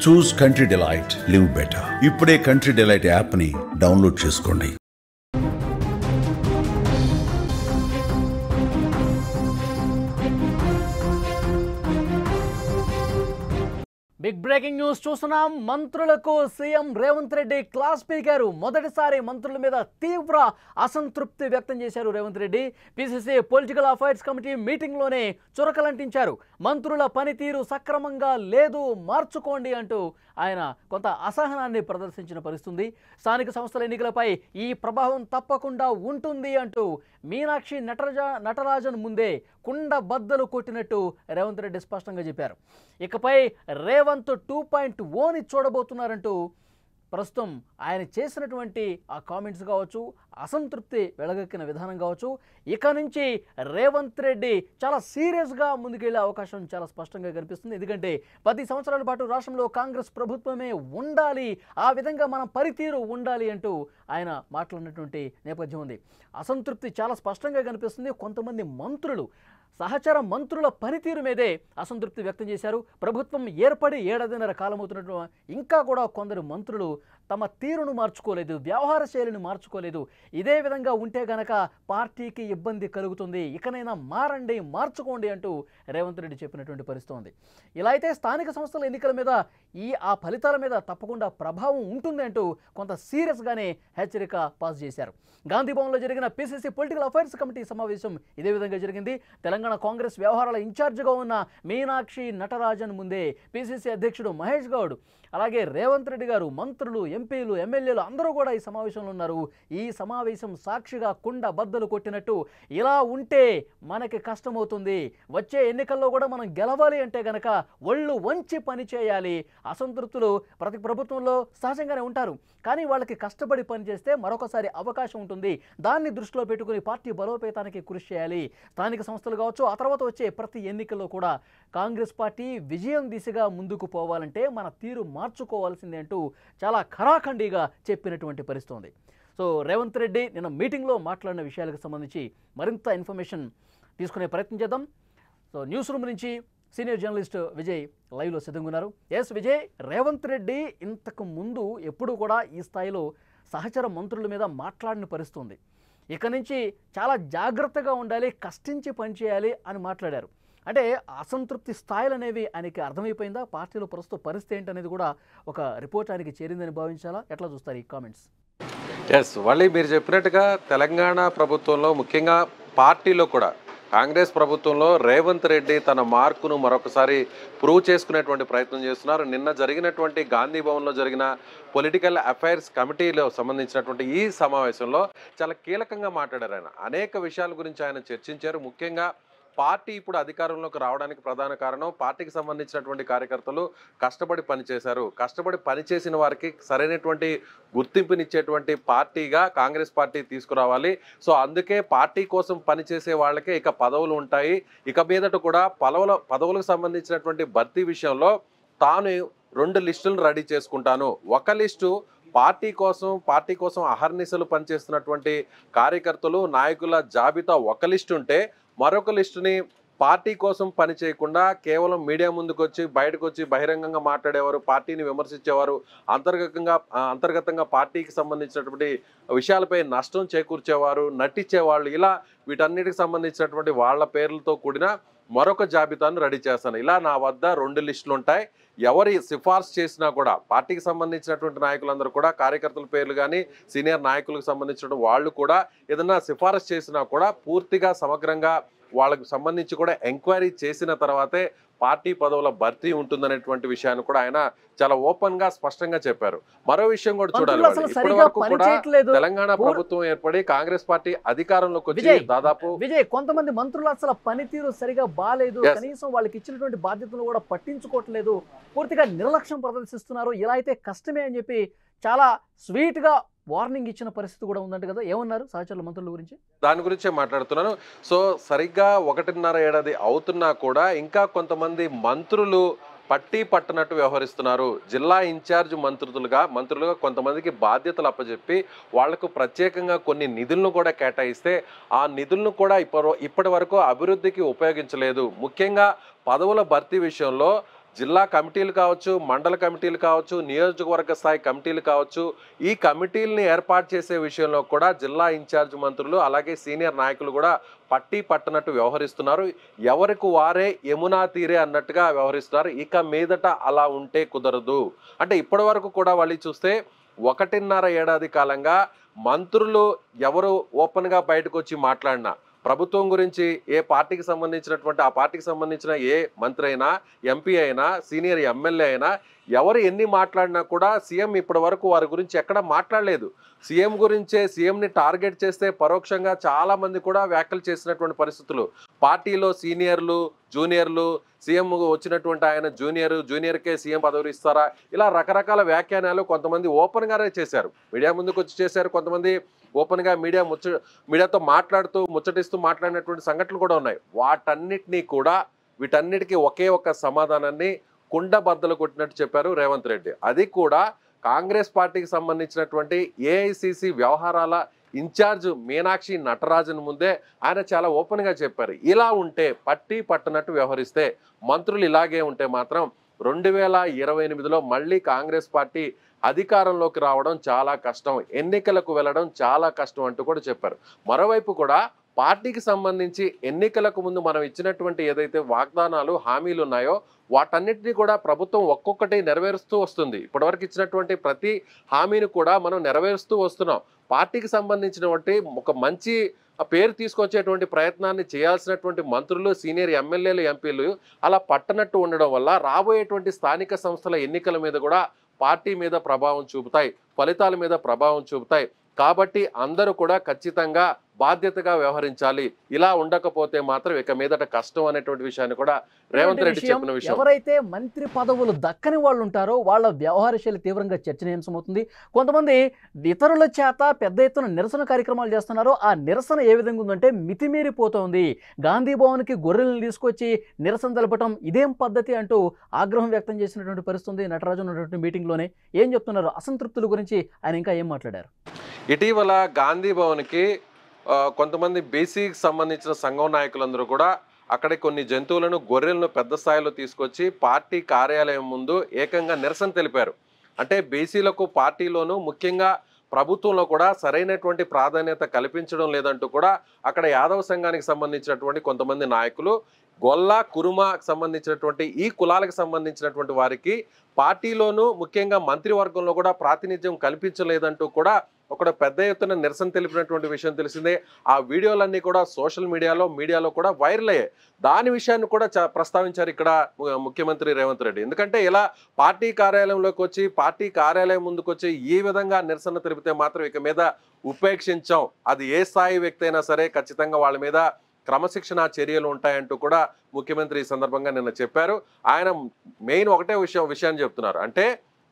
చూస్ country delight, live better. ఇప్పుడే country delight యాప్ని download చేసుకోండి. బిగ్ బ్రేకింగ్ న్యూస్ చూస్తున్నాం. మంత్రులకు సీఎం రేవంత్ రెడ్డి క్లాస్ పీకారు. మొదటిసారి మంత్రుల మీద తీవ్ర అసంతృప్తి వ్యక్తం చేశారు Revanth Reddy. PCC political affairs committee మీటింగ్లోనే చురకలంటించారు. మంత్రుల పనితీరు సక్రమంగా లేదు, మార్చుకోండి అంటూ ఆయన కొంత అసహనాన్ని ప్రదర్శించిన పరిస్థితుంది. స్థానిక సంస్థల ఎన్నికలపై ఈ ప్రభావం తప్పకుండా ఉంటుంది అంటూ మీనాక్షి నటరాజన్ ముందే కుండ బద్దలు కొట్టినట్టు రేవంత్ రెడ్డి స్పష్టంగా చెప్పారు. ఇకపై రేవంత్ 2.0ని చూడబోతున్నారంటూ ప్రస్తుతం ఆయన చేసినటువంటి ఆ కామెంట్స్ కావచ్చు, అసంతృప్తి వెలగక్కిన విధానం కావచ్చు, ఇక నుంచి రేవంత్ రెడ్డి చాలా సీరియస్గా ముందుకెళ్లే అవకాశం చాలా స్పష్టంగా కనిపిస్తుంది. ఎందుకంటే 10 సంవత్సరాల పాటు రాష్ట్రంలో కాంగ్రెస్ ప్రభుత్వమే ఉండాలి, ఆ విధంగా మన పనితీరు ఉండాలి అంటూ ఆయన మాట్లాడినటువంటి నేపథ్యం ఉంది. అసంతృప్తి చాలా స్పష్టంగా కనిపిస్తుంది. కొంతమంది మంత్రులు, సహచర మంత్రుల పనితీరు మీదే అసంతృప్తి వ్యక్తం చేశారు. ప్రభుత్వం ఏర్పడి 7.5 కాలమవుతున్నట్టు ఇంకా కూడా కొందరు మంత్రులు తమ తీరును మార్చుకోలేదు, వ్యవహార శైలిని మార్చుకోలేదు. ఇదే విధంగా ఉంటే గనక పార్టీకి ఇబ్బంది కలుగుతుంది, ఇకనైనా మారండి, మార్చుకోండి అంటూ రేవంత్ రెడ్డి చెప్పినటువంటి పరిస్థితి ఉంది. ఇలా అయితే స్థానిక సంస్థల ఎన్నికల మీద ఆ ఫలితాల మీద తప్పకుండా ప్రభావం ఉంటుంది అంటూ కొంత సీరియస్గానే హెచ్చరిక పాస్ చేశారు. గాంధీ భవన్లో జరిగిన పిసిసి పొలిటికల్ అఫైర్స్ కమిటీ సమావేశం ఇదే విధంగా జరిగింది. తెలంగాణ కాంగ్రెస్ వ్యవహారాల ఇన్ఛార్జిగా ఉన్న మీనాక్షి నటరాజన్ ముందే పిసిసి అధ్యక్షుడు మహేష్ గౌడ్, అలాగే రేవంత్ రెడ్డి గారు, మంత్రులు, ఎంపీలు, ఎమ్మెల్యేలు అందరూ కూడా ఈ సమావేశంలో ఉన్నారు. ఈ సమావేశం సాక్షిగా కుండ బద్దలు కొట్టినట్టు ఇలా ఉంటే మనకి కష్టమవుతుంది, వచ్చే ఎన్నికల్లో కూడా మనం గెలవాలి అంటే గనక ఒళ్ళు వంచి పని చేయాలి. అసంతృప్తులు ప్రతి ప్రభుత్వంలో సహజంగానే ఉంటారు, కానీ వాళ్ళకి కష్టపడి పనిచేస్తే మరొకసారి అవకాశం ఉంటుంది. దాన్ని దృష్టిలో పెట్టుకుని పార్టీ బలోపేతానికి కృషి చేయాలి. స్థానిక సంస్థలు కావచ్చు, ఆ తర్వాత వచ్చే ప్రతి ఎన్నికల్లో కూడా కాంగ్రెస్ పార్టీ విజయం దిశగా ముందుకు పోవాలంటే మన తీరు మార్చుకోవాల్సిందే అంటూ చాలా ఖరాఖండిగా చెప్పినటువంటి పరిస్థితి ఉంది. సో రేవంత్ రెడ్డి నిన్న మీటింగ్లో మాట్లాడిన విషయాలకు సంబంధించి మరింత ఇన్ఫర్మేషన్ తీసుకునే ప్రయత్నం చేద్దాం. సో న్యూస్ రూమ్ నుంచి సీనియర్ జర్నలిస్ట్ విజయ్ లైవ్లో సిద్ధంగా ఉన్నారు. ఎస్ విజయ్, రేవంత్ రెడ్డి ఇంతకు ముందు ఎప్పుడు కూడా ఈ స్థాయిలో సహచర మంత్రుల మీద మాట్లాడిన పరిస్థితి ఉంది. ఇక నుంచి చాలా జాగ్రత్తగా ఉండాలి, కష్టించి పనిచేయాలి అని మాట్లాడారు. అంటే అసంతృప్తి స్థాయిలు అనేవి ఆయనకి అర్థమైపోయిందా? పార్టీలో ప్రస్తుత పరిస్థితి ఏంటనేది కూడా ఒక రిపోర్ట్ ఆయనకి చేరిందని భావించాలా? ఎట్లా చూస్తారు ఈ కామెంట్స్? ఎస్, మళ్ళీ మీరు చెప్పినట్టుగా తెలంగాణ ప్రభుత్వంలో, ముఖ్యంగా పార్టీలో కూడా కాంగ్రెస్ ప్రభుత్వంలో రేవంత్ రెడ్డి తన మార్కును మరొకసారి ప్రూవ్ చేసుకునేటువంటి ప్రయత్నం చేస్తున్నారు. నిన్న జరిగినటువంటి గాంధీ భవన్లో జరిగిన పొలిటికల్ అఫైర్స్ కమిటీలో సంబంధించినటువంటి ఈ సమావేశంలో చాలా కీలకంగా మాట్లాడారు. ఆయన అనేక విషయాల గురించి ఆయన చర్చించారు. ముఖ్యంగా పార్టీ ఇప్పుడు అధికారంలోకి రావడానికి ప్రధాన కారణం పార్టీకి సంబంధించినటువంటి కార్యకర్తలు కష్టపడి పనిచేశారు. కష్టపడి పనిచేసిన వారికి సరైనటువంటి గుర్తింపునిచ్చేటువంటి పార్టీగా కాంగ్రెస్ పార్టీ తీసుకురావాలి. సో అందుకే పార్టీ కోసం పనిచేసే వాళ్ళకే ఇక పదవులు ఉంటాయి. ఇక మీదట కూడా పదవులకు సంబంధించినటువంటి భర్తీ విషయంలో తాను 2 లిస్టులను రెడీ చేసుకుంటాను. ఒక లిస్టు పార్టీ కోసం అహర్నిశలు పనిచేస్తున్నటువంటి కార్యకర్తలు, నాయకుల జాబితా ఒక లిస్టు ఉంటే, మరొక లిస్టుని పార్టీ కోసం పని చేయకుండా కేవలం మీడియా ముందుకు వచ్చి బయటకు వచ్చి బహిరంగంగా మాట్లాడేవారు, పార్టీని విమర్శించేవారు, అంతర్గతంగా పార్టీకి సంబంధించినటువంటి విషయాలపై నష్టం చేకూర్చేవారు, నటించేవాళ్ళు, ఇలా వీటన్నిటికి సంబంధించినటువంటి వాళ్ళ పేర్లతో కూడిన మరొక జాబితాను రెడీ చేస్తాను. ఇలా నా వద్ద 2 లిస్టులు ఉంటాయి. ఎవరి సిఫార్సు చేసినా కూడా పార్టీకి సంబంధించినటువంటి నాయకులందరూ కూడా, కార్యకర్తల పేర్లు కానీ సీనియర్ నాయకులకు సంబంధించిన వాళ్ళు కూడా ఏదన్నా సిఫారసు చేసినా కూడా పూర్తిగా సమగ్రంగా వాళ్ళకు సంబంధించి కూడా ఎంక్వైరీ చేసిన తర్వాతే పార్టీ పదవుల భర్తీ ఉంటుందనేటువంటి విషయాన్ని కూడా ఆయన చాలా ఓపెన్ గా స్పష్టంగా చెప్పారు. మరో విషయం కూడా చూడాలి, ఇప్పటి వరకు కూడా తెలంగాణ ప్రభుత్వం ఏర్పడి కాంగ్రెస్ పార్టీ అధికారంలోకి వచ్చి దాదాపు విజయ్ కొంతమంది మంత్రులు అసలు పనితీరు సరిగా బాలేదు, కనీసం వాళ్ళకి ఇచ్చినటువంటి బాధ్యతలు కూడా పట్టించుకోవట్లేదు, పూర్తిగా నిర్లక్ష్యం ప్రదర్శిస్తున్నారు, ఇలా అయితే కష్టమే అని చెప్పి చాలా స్వీట్ గా వార్నింగ్ ఇచ్చిన పరిస్థితి కూడా ఉందంట కదా. ఏమన్నారు సహచరుల మంత్రుల గురించి? దాని గురించే మాట్లాడుతున్నాను. సో సరిగ్గా 1.5 ఏడాది అవుతున్నా కూడా ఇంకా కొంతమంది మంత్రులు పట్టనట్టు వ్యవహరిస్తున్నారు. జిల్లా ఇన్ఛార్జ్ మంత్రులుగా కొంతమందికి బాధ్యతలు అప్పచెప్పి వాళ్లకు ప్రత్యేకంగా కొన్ని నిధులను కూడా కేటాయిస్తే ఆ నిధులను కూడా ఇప్పటి వరకు అభివృద్ధికి ఉపయోగించలేదు. ముఖ్యంగా పదవుల భర్తీ విషయంలో జిల్లా కమిటీలు కావచ్చు, మండల కమిటీలు కావచ్చు, నియోజకవర్గ స్థాయి కమిటీలు కావచ్చు, ఈ కమిటీలని ఏర్పాటు చేసే విషయంలో కూడా జిల్లా ఇన్ఛార్జ్ మంత్రులు అలాగే సీనియర్ నాయకులు కూడా పట్టి పట్టనట్టు వ్యవహరిస్తున్నారు. ఎవరికి వారే యమునా తీరే అన్నట్టుగా వ్యవహరిస్తున్నారు. ఇక మీదట అలా ఉంటే కుదరదు. అంటే ఇప్పటి వరకు కూడా వాళ్ళు చూస్తే 1.5 ఏడాది కాలంగా మంత్రులు ఎవరు ఓపెన్గా బయటకు వచ్చి మాట్లాడినా, ప్రభుత్వం గురించి ఏ పార్టీకి సంబంధించినటువంటి ఆ పార్టీకి సంబంధించిన ఏ మంత్రి అయినా, ఎంపీ అయినా, సీనియర్ ఎమ్మెల్యే అయినా ఎవరు ఎన్ని మాట్లాడినా కూడా సీఎం ఇప్పటి వరకు వారి గురించి ఎక్కడ మాట్లాడలేదు. సీఎం గురించే సీఎంని టార్గెట్ చేస్తే పరోక్షంగా చాలా మంది కూడా వ్యాఖ్యలు చేసినటువంటి పరిస్థితులు. పార్టీలో సీనియర్లు, జూనియర్లు, సీఎం వచ్చినటువంటి ఆయన జూనియర్కే సీఎం పదవులు ఇస్తారా, ఇలా రకరకాల వ్యాఖ్యానాలు కొంతమంది ఓపెన్గానే చేశారు. మీడియా ముందుకు వచ్చి చేశారు. కొంతమంది ఓపెన్గా మీడియాతో మాట్లాడుతూ ముచ్చటిస్తూ మాట్లాడినటువంటి సంఘటనలు కూడా ఉన్నాయి. వీటన్నిటికీ ఒకే ఒక సమాధానాన్ని కుండబద్దలు కొట్టినట్టు చెప్పారు రేవంత్ రెడ్డి. అది కూడా కాంగ్రెస్ పార్టీకి సంబంధించినటువంటి ఏఐసిసి వ్యవహారాల ఇన్ఛార్జ్ మీనాక్షి నటరాజన్ ముందే ఆయన చాలా ఓపెన్గా చెప్పారు. ఇలా ఉంటే పట్టి పట్టనట్టు వ్యవహరిస్తే, మంత్రులు ఇలాగే ఉంటే మాత్రం 2028లో మళ్ళీ కాంగ్రెస్ పార్టీ అధికారంలోకి రావడం చాలా కష్టం, ఎన్నికలకు వెళ్ళడం చాలా కష్టం అంటూ కూడా చెప్పారు. మరోవైపు కూడా పార్టీకి సంబంధించి ఎన్నికలకు ముందు మనం ఇచ్చినటువంటి ఏదైతే వాగ్దానాలు, హామీలు ఉన్నాయో వాటన్నిటినీ కూడా ప్రభుత్వం ఒక్కొక్కటి నెరవేరుస్తూ వస్తుంది. ఇప్పటివరకు ఇచ్చినటువంటి ప్రతి హామీని కూడా మనం నెరవేరుస్తూ వస్తున్నాం. పార్టీకి సంబంధించినటువంటి ఒక మంచి పేరు తీసుకొచ్చేటువంటి ప్రయత్నాన్ని చేయాల్సినటువంటి మంత్రులు, సీనియర్ ఎమ్మెల్యేలు, ఎంపీలు అలా పట్టనట్టు ఉండడం వల్ల రాబోయేటువంటి స్థానిక సంస్థల ఎన్నికల మీద కూడా పార్టీ మీద ప్రభావం చూపుతాయి, ఫలితాల మీద ప్రభావం చూపుతాయి. కాబట్టి అందరూ కూడా ఖచ్చితంగా బాధ్యతగా వ్యవహరించాలి. ఇలా ఉండకపోతే మాత్రం ఇక మీదట కష్టం అనేటువంటి విషయాన్ని కూడా రేవంత్ రెడ్డి చెప్పిన విషయం. ఎవరైతే మంత్రి పదవులు దక్కని వాళ్ళు ఉంటారో వాళ్ళ వ్యవహార శైలి తీవ్రంగా చర్చనీయాంశమవుతుంది. కొంతమంది ఇతరుల చేత పెద్ద ఎత్తున నిరసన కార్యక్రమాలు చేస్తున్నారో ఆ నిరసన ఏ విధంగా ఉందంటే మితిమీరిపోతుంది. గాంధీ భవన్కి గొర్రెలను తీసుకొచ్చి నిరసన తెలపటం ఇదేం పద్ధతి అంటూ ఆగ్రహం వ్యక్తం చేసినటువంటి పరిస్థితి నటరాజు ఉన్నటువంటి మీటింగ్లోనే. ఏం చెప్తున్నారు అసంతృప్తుల గురించి ఆయన ఇంకా ఏం మాట్లాడారు? ఇటీవల గాంధీ భవన్కి కొంతమంది బీసీకి సంబంధించిన సంఘం నాయకులందరూ కూడా అక్కడ కొన్ని జంతువులను, గొర్రెలను పెద్ద స్థాయిలో తీసుకొచ్చి పార్టీ కార్యాలయం ముందు ఏకంగా నిరసన తెలిపారు. అంటే బీసీలకు పార్టీలోనూ ముఖ్యంగా ప్రభుత్వంలో కూడా సరైనటువంటి ప్రాధాన్యత కల్పించడం లేదంటూ కూడా అక్కడ యాదవ సంఘానికి సంబంధించినటువంటి కొంతమంది నాయకులు, గొల్ల, కురుమకు సంబంధించినటువంటి ఈ కులాలకు సంబంధించినటువంటి వారికి పార్టీలోనూ ముఖ్యంగా మంత్రివర్గంలో కూడా ప్రాతినిధ్యం కల్పించలేదంటూ కూడా ఒక పెద్ద ఎత్తున నిరసన తెలిపినటువంటి విషయం తెలిసిందే. ఆ వీడియోలన్నీ కూడా సోషల్ మీడియాలో కూడా వైరల్ అయ్యాయి. దాని విషయాన్ని కూడా ప్రస్తావించారు ఇక్కడ ముఖ్యమంత్రి రేవంత్ రెడ్డి. ఎందుకంటే ఇలా పార్టీ కార్యాలయంలోకి వచ్చి, పార్టీ కార్యాలయం ముందుకు వచ్చి ఈ విధంగా నిరసన తెలిపితే మాత్రం ఇక మీద ఉపేక్షించాం, అది ఏ స్థాయి వ్యక్తి అయినా సరే ఖచ్చితంగా వాళ్ళ మీద క్రమశిక్షణ చర్యలు ఉంటాయంటూ కూడా ముఖ్యమంత్రి ఈ సందర్భంగా నిన్న చెప్పారు. ఆయన మెయిన్ ఒకటే విషయాన్ని చెప్తున్నారు. అంటే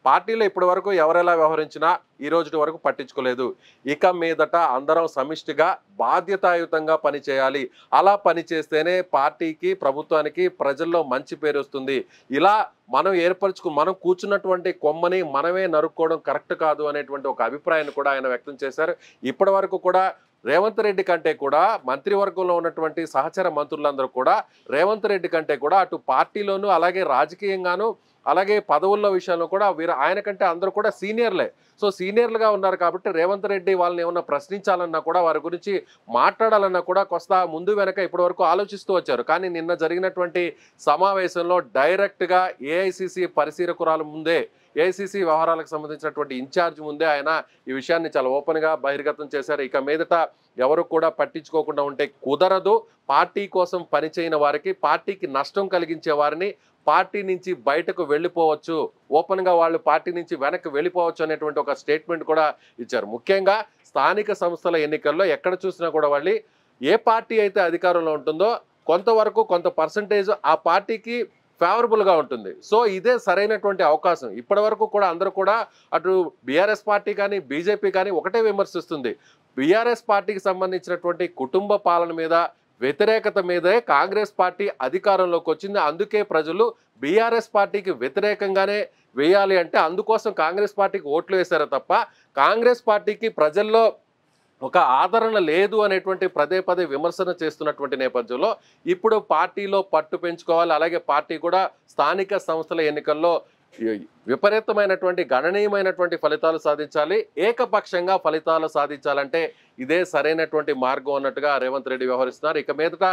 పార్టీలో ఇప్పటి వరకు ఎవరెలా వ్యవహరించినా ఈ రోజు వరకు పట్టించుకోలేదు. ఇక మీదట అందరం సమిష్టిగా బాధ్యతాయుతంగా పనిచేయాలి. అలా పనిచేస్తేనే పార్టీకి, ప్రభుత్వానికి, ప్రజల్లో మంచి పేరు వస్తుంది. ఇలా మనం కూర్చున్నటువంటి కొమ్మని మనమే నరుక్కోవడం కరెక్ట్ కాదు అనేటువంటి ఒక అభిప్రాయాన్ని కూడా ఆయన వ్యక్తం చేశారు. ఇప్పటి వరకు కూడా రేవంత్ రెడ్డి కంటే కూడా మంత్రివర్గంలో ఉన్నటువంటి సహచర మంత్రులందరూ కూడా రేవంత్ రెడ్డి కంటే కూడా అటు పార్టీలోనూ అలాగే రాజకీయంగాను అలాగే పదవుల్లో విషయంలో కూడా ఆయన కంటే అందరూ కూడా సీనియర్లే. సో సీనియర్లుగా ఉన్నారు కాబట్టి రేవంత్ రెడ్డి వాళ్ళని ఏమన్నా ప్రశ్నించాలన్నా కూడా, వారి గురించి మాట్లాడాలన్నా కూడా కొంత ముందు వెనక ఇప్పటి వరకు ఆలోచిస్తూ వచ్చారు. కానీ నిన్న జరిగినటువంటి సమావేశంలో డైరెక్ట్గా ఏఐసిసి పరిశీలకురాల ముందే, ఏఐసిసి వ్యవహారాలకు సంబంధించినటువంటి ఇన్ఛార్జ్ ముందే ఆయన ఈ విషయాన్ని చాలా ఓపెన్గా బహిర్గతం చేశారు. ఇక మీదట ఎవరు కూడా పట్టించుకోకుండా ఉంటే కుదరదు. పార్టీ కోసం పనిచేయని వారికి, పార్టీకి నష్టం కలిగించే వారిని పార్టీ నుంచి బయటకు వెళ్ళిపోవచ్చు, ఓపెన్గా వాళ్ళు పార్టీ నుంచి వెనక్కి వెళ్ళిపోవచ్చు అనేటువంటి ఒక స్టేట్మెంట్ కూడా ఇచ్చారు. ముఖ్యంగా స్థానిక సంస్థల ఎన్నికల్లో ఎక్కడ చూసినా కూడా వాళ్ళు ఏ పార్టీ అయితే అధికారంలో ఉంటుందో కొంత పర్సంటేజ్ ఆ పార్టీకి ఫేవరబుల్గా ఉంటుంది. సో ఇదే సరైనటువంటి అవకాశం. ఇప్పటి వరకు కూడా అందరూ కూడా అటు బీఆర్ఎస్ పార్టీ కానీ బీజేపీ కానీ ఒకటే విమర్శిస్తుంది. బీఆర్ఎస్ పార్టీకి సంబంధించినటువంటి కుటుంబ పాలన మీద, వ్యతిరేకత మీదే కాంగ్రెస్ పార్టీ అధికారంలోకి వచ్చింది. అందుకే ప్రజలు బీఆర్ఎస్ పార్టీకి వ్యతిరేకంగానే వేయాలి అంటే అందుకోసం కాంగ్రెస్ పార్టీకి ఓట్లు వేశారు తప్ప కాంగ్రెస్ పార్టీకి ప్రజల్లో ఒక ఆదరణ లేదు అనేటువంటి పదే పదే విమర్శన చేస్తున్నటువంటి నేపథ్యంలో ఇప్పుడు పార్టీలో పట్టు పెంచుకోవాలి. అలాగే పార్టీ కూడా స్థానిక సంస్థల ఎన్నికల్లో విపరీతమైనటువంటి గణనీయమైనటువంటి ఫలితాలు సాధించాలి. ఏకపక్షంగా ఫలితాలు సాధించాలంటే ఇదే సరైనటువంటి మార్గం అన్నట్టుగా రేవంత్ రెడ్డి వ్యవహరిస్తున్నారు. ఇక మీదట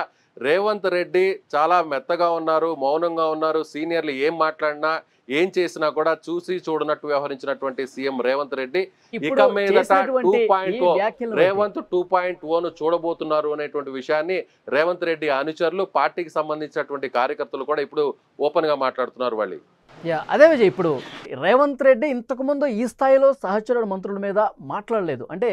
రేవంత్ రెడ్డి చాలా మెత్తగా ఉన్నారు, మౌనంగా ఉన్నారు. సీనియర్లు ఏం మాట్లాడినా ఏం చేసినా కూడా చూసి చూడనట్టు వ్యవహరించినటువంటి సీఎం రేవంత్ రెడ్డి ఇక మీదట 2.0 రేవంత్ 2.0ను చూడబోతున్నారు అనేటువంటి విషయాన్ని రేవంత్ రెడ్డి అనుచరులు, పార్టీకి సంబంధించినటువంటి కార్యకర్తలు కూడా ఇప్పుడు ఓపెన్ గా మాట్లాడుతున్నారు. వాళ్ళు అదే విజయ్, ఇప్పుడు రేవంత్ రెడ్డి ఇంతకుముందు ఈ స్థాయిలో సహచరుల మంత్రుల మీద మాట్లాడలేదు. అంటే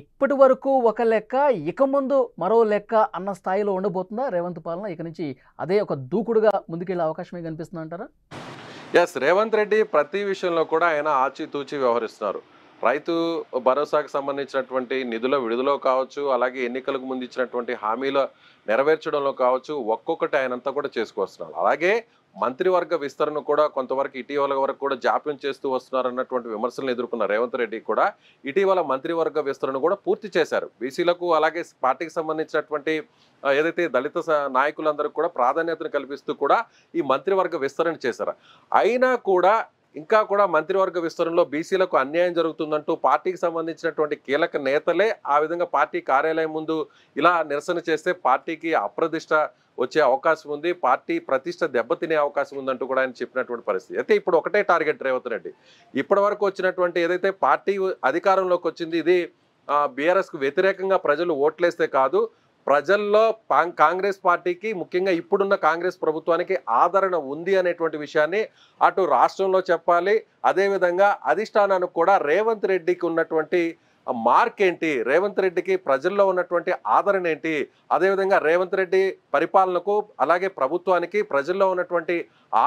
ఇప్పటి వరకు ఒక లెక్క, ఇక ముందు మరో లెక్క అన్న స్థాయిలో ఉండబోతుందా రేవంత్ పాలన? ఇక నుంచి అదే ఒక దూకుడుగా ముందుకెళ్లే అవకాశమే కనిపిస్తుంది అంటారా? ఎస్, రేవంత్ రెడ్డి ప్రతి విషయంలో కూడా ఆయన ఆచితూచి వ్యవహరిస్తున్నారు. రైతు భరోసాకు సంబంధించినటువంటి నిధుల విడుదల కావచ్చు, అలాగే ఎన్నికలకు ముందు ఇచ్చినటువంటి హామీల నెరవేర్చడంలో కావచ్చు, ఒక్కొక్కటి ఆయనంతా కూడా చేసుకొస్తున్నారు. అలాగే మంత్రివర్గ విస్తరణ కూడా కొంతవరకు ఇటీవల వరకు కూడా జాప్యం చేస్తూ వస్తున్నారు అన్నటువంటి విమర్శలను ఎదుర్కొన్న రేవంత్ రెడ్డి కూడా ఇటీవల మంత్రివర్గ విస్తరణ కూడా పూర్తి చేశారు. బీసీలకు అలాగే పార్టీకి సంబంధించినటువంటి ఏదైతే దళిత నాయకులందరూ కూడా ప్రాధాన్యతను కల్పిస్తూ కూడా ఈ మంత్రివర్గ విస్తరణ చేశారు. అయినా కూడా ఇంకా కూడా మంత్రివర్గ విస్తరణలో బీసీలకు అన్యాయం జరుగుతుందంటూ పార్టీకి సంబంధించినటువంటి కీలక నేతలే ఆ విధంగా పార్టీ కార్యాలయం ముందు ఇలా నిరసన చేస్తే పార్టీకి అప్రతిష్ట వచ్చే అవకాశం ఉంది, పార్టీ ప్రతిష్ట దెబ్బతినే అవకాశం ఉందంటూ కూడా ఆయన చెప్పినటువంటి పరిస్థితి. అయితే ఇప్పుడు ఒకటే టార్గెట్ రేవంత్ రెడ్డి. ఇప్పటి వరకు వచ్చినటువంటి ఏదైతే పార్టీ అధికారంలోకి వచ్చింది, ఇది బీఆర్ఎస్కు వ్యతిరేకంగా ప్రజలు ఓట్లేస్తే కాదు, ప్రజల్లో కాంగ్రెస్ పార్టీకి, ముఖ్యంగా ఇప్పుడున్న కాంగ్రెస్ ప్రభుత్వానికి ఆదరణ ఉంది అనేటువంటి విషయాన్ని అటు రాష్ట్రంలో చెప్పాలి. అదేవిధంగా అధిష్టానానికి కూడా రేవంత్ రెడ్డికి ఉన్నటువంటి మార్క్ ఏంటి, రేవంత్ రెడ్డికి ప్రజల్లో ఉన్నటువంటి ఆదరణ ఏంటి, అదేవిధంగా రేవంత్ రెడ్డి పరిపాలనకు అలాగే ప్రభుత్వానికి ప్రజల్లో ఉన్నటువంటి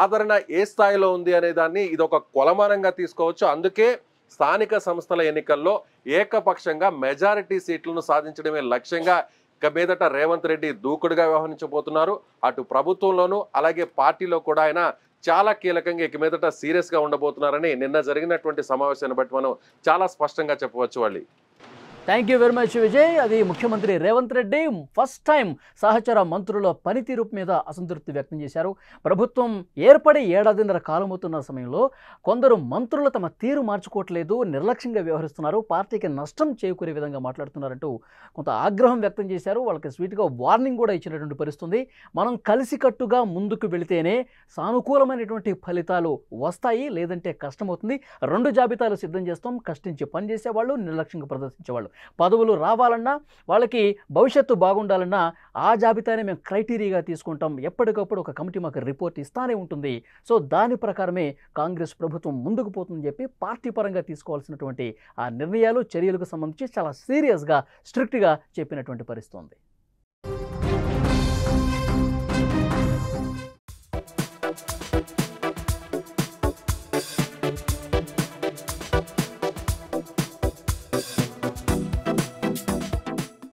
ఆదరణ ఏ స్థాయిలో ఉంది అనే దాన్ని ఇది ఒక కొలమానంగా తీసుకోవచ్చు. అందుకే స్థానిక సంస్థల ఎన్నికల్లో ఏకపక్షంగా మెజారిటీ సీట్లను సాధించడమే లక్ష్యంగా ఇక మీదట రేవంత్ రెడ్డి దూకుడుగా వ్యవహరించబోతున్నారు. అటు ప్రభుత్వంలోనూ అలాగే పార్టీలో కూడా ఆయన చాలా కీలకంగా ఇక మీదట సీరియస్గా ఉండబోతున్నారని నిన్న జరిగినటువంటి సమావేశాన్ని బట్టి మనం చాలా స్పష్టంగా చెప్పవచ్చు. వాళ్ళు thank you very much Vijay. అది ముఖ్యమంత్రి రేవంత్ రెడ్డి ఫస్ట్ టైం సహచర మంత్రుల పనితీరు మీద అసంతృప్తి వ్యక్తం చేశారు. ప్రభుత్వం ఏర్పడి ఏడాదిన్నర కాలమవుతున్న సమయంలో కొందరు మంత్రులు తమ తీరు మార్చుకోవట్లేదు, నిర్లక్ష్యంగా వ్యవహరిస్తున్నారు, పార్టీకి నష్టం చేకూరే విధంగా మాట్లాడుతున్నారంటూ కొంత ఆగ్రహం వ్యక్తం చేశారు. వాళ్ళకి స్వీట్గా వార్నింగ్ కూడా ఇచ్చినటువంటి పరిస్థితుంది. మనం కలిసికట్టుగా ముందుకు వెళితేనే సానుకూలమైనటువంటి ఫలితాలు వస్తాయి, లేదంటే కష్టమవుతుంది. 2 జాబితాలు సిద్ధం చేస్తాం, కష్టించి పనిచేసేవాళ్ళు, నిర్లక్ష్యంగా ప్రదర్శించేవాళ్ళు. పదవులు రావాలన్నా, వాళ్ళకి భవిష్యత్తు బాగుండాలన్నా ఆ జాబితానే మేము క్రైటీరియాగా తీసుకుంటాం. ఎప్పటికప్పుడు ఒక కమిటీ మాకు రిపోర్ట్ ఇస్తానే ఉంటుంది. సో దాని ప్రకారమే కాంగ్రెస్ ప్రభుత్వం ముందుకు పోతుందని చెప్పి పార్టీ పరంగా తీసుకోవాల్సినటువంటి ఆ నిర్ణయాలు, చర్యలకు సంబంధించి చాలా సీరియస్గా, స్ట్రిక్ట్గా చెప్పినటువంటి పరిస్థితి ఉంది.